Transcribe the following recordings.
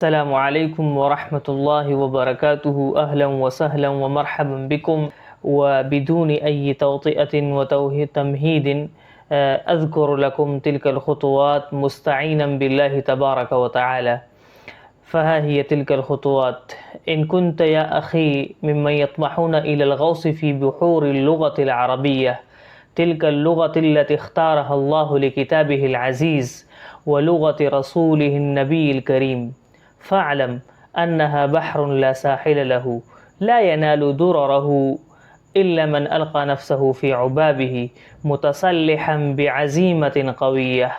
السلام عليكم ورحمة الله وبركاته. أهلا وسهلا ومرحبا بكم. وبدون أي توطئة وتمهيد أذكر لكم تلك الخطوات مستعينا بالله تبارك وتعالى. فها هي تلك الخطوات. إن كنت يا أخي ممن يطمحون إلى الغوص في بحور اللغة العربية، تلك اللغة التي اختارها الله لكتابه العزيز ولغة رسوله النبي الكريم، فاعلم أنها بحر لا ساحل له، لا ينال درره إلا من ألقى نفسه في عبابه متسلحا بعزيمة قوية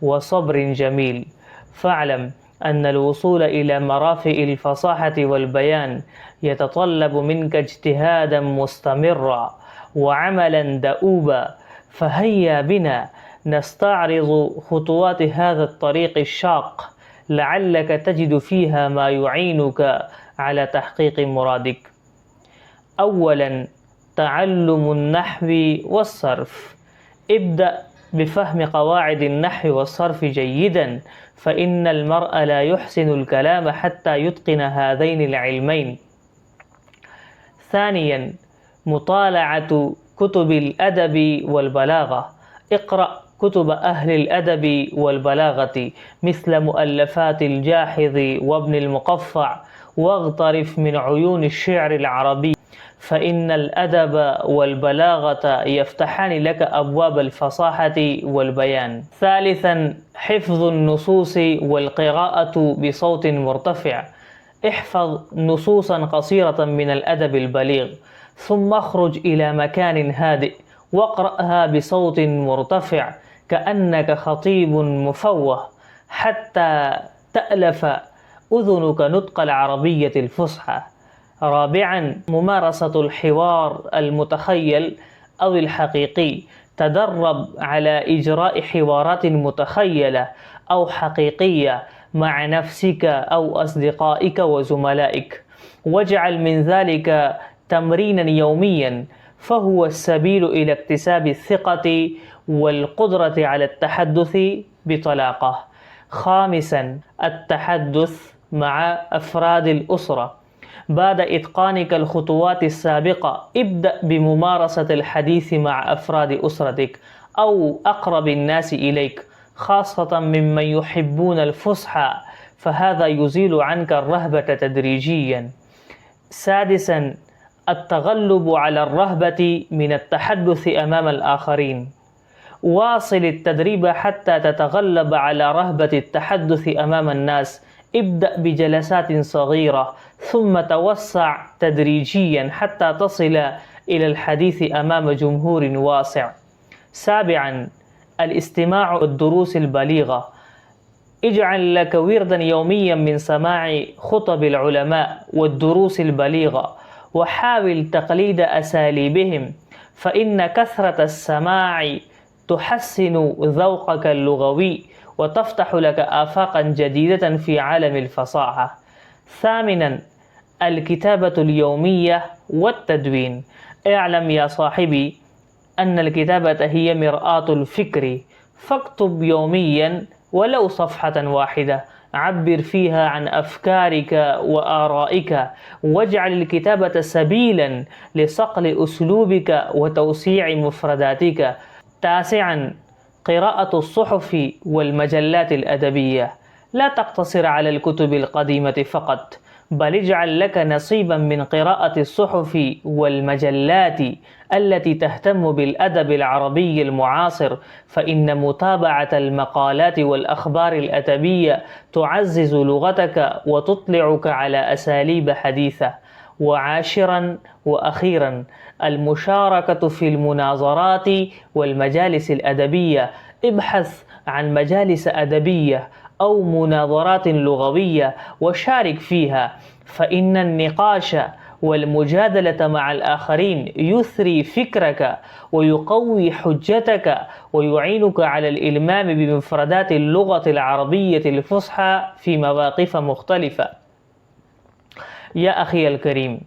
وصبر جميل. فاعلم أن الوصول إلى مرافئ الفصاحة والبيان يتطلب منك اجتهادا مستمرا وعملا دؤوبا. فهيا بنا نستعرض خطوات هذا الطريق الشاق، لعلك تجد فيها ما يعينك على تحقيق مرادك. أولا، تعلم النحو والصرف. ابدأ بفهم قواعد النحو والصرف جيدا، فإن المرء لا يحسن الكلام حتى يتقن هذين العلمين. ثانيا، مطالعة كتب الأدب والبلاغة. اقرأ كتب أهل الأدب والبلاغة مثل مؤلفات الجاحظ وابن المقفع، واغترف من عيون الشعر العربي، فإن الأدب والبلاغة يفتحان لك أبواب الفصاحة والبيان. ثالثا، حفظ النصوص والقراءة بصوت مرتفع. احفظ نصوصا قصيرة من الأدب البليغ، ثم اخرج إلى مكان هادئ واقرأها بصوت مرتفع كأنك خطيب مفوه، حتى تألف أذنك نطق العربية الفصحى. رابعا، ممارسة الحوار المتخيل أو الحقيقي. تدرب على إجراء حوارات متخيلة أو حقيقية مع نفسك أو أصدقائك وزملائك، واجعل من ذلك تمرينا يوميا، فهو السبيل إلى اكتساب الثقة والقدرة على التحدث بطلاقة. خامسا، التحدث مع أفراد الأسرة. بعد إتقانك الخطوات السابقة، ابدأ بممارسة الحديث مع أفراد أسرتك أو أقرب الناس إليك، خاصة ممن يحبون الفصحى، فهذا يزيل عنك الرهبة تدريجيا. سادسا، التغلب على الرهبة من التحدث أمام الآخرين. واصل التدريب حتى تتغلب على رهبة التحدث أمام الناس. ابدأ بجلسات صغيرة ثم توسع تدريجيا حتى تصل إلى الحديث أمام جمهور واسع. سابعا، الاستماع والدروس البليغة. اجعل لك وردا يوميا من سماع خطب العلماء والدروس البليغة، وحاول تقليد أساليبهم، فإن كثرة السماع تحسن ذوقك اللغوي وتفتح لك آفاقا جديدة في عالم الفصاحة. ثامنا، الكتابة اليومية والتدوين. اعلم يا صاحبي أن الكتابة هي مرآة الفكر، فاكتب يوميا ولو صفحة واحدة عبر فيها عن أفكارك وآرائك، واجعل الكتابة سبيلا لصقل أسلوبك وتوسيع مفرداتك. تاسعا، قراءة الصحف والمجلات الأدبية. لا تقتصر على الكتب القديمة فقط، بل اجعل لك نصيبا من قراءة الصحف والمجلات التي تهتم بالأدب العربي المعاصر، فإن متابعة المقالات والأخبار الأدبية تعزز لغتك وتطلعك على أساليب حديثة. وعاشرا وأخيرا، المشاركة في المناظرات والمجالس الأدبية. ابحث عن مجالس أدبية أو مناظرات لغوية وشارك فيها، فإن النقاش والمجادلة مع الآخرين يثري فكرك ويقوي حجتك ويعينك على الإلمام بمفردات اللغة العربية الفصحى في مواقف مختلفة. يا أخي الكريم،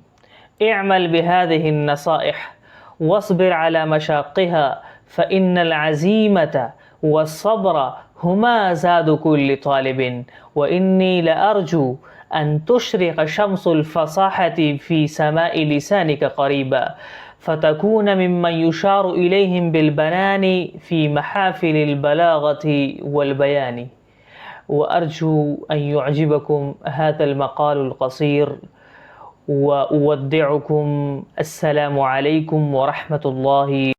اعمل بهذه النصائح واصبر على مشاقها، فإن العزيمة والصبر هما زاد كل طالب وإني لأرجو أن تشرق شمس الفصاحة في سماء لسانك قريبا فتكون ممن يشار إليهم بالبنان في محافل البلاغة والبيان. وأرجو أن يعجبكم هذا المقال القصير، وأودعكم. السلام عليكم ورحمة الله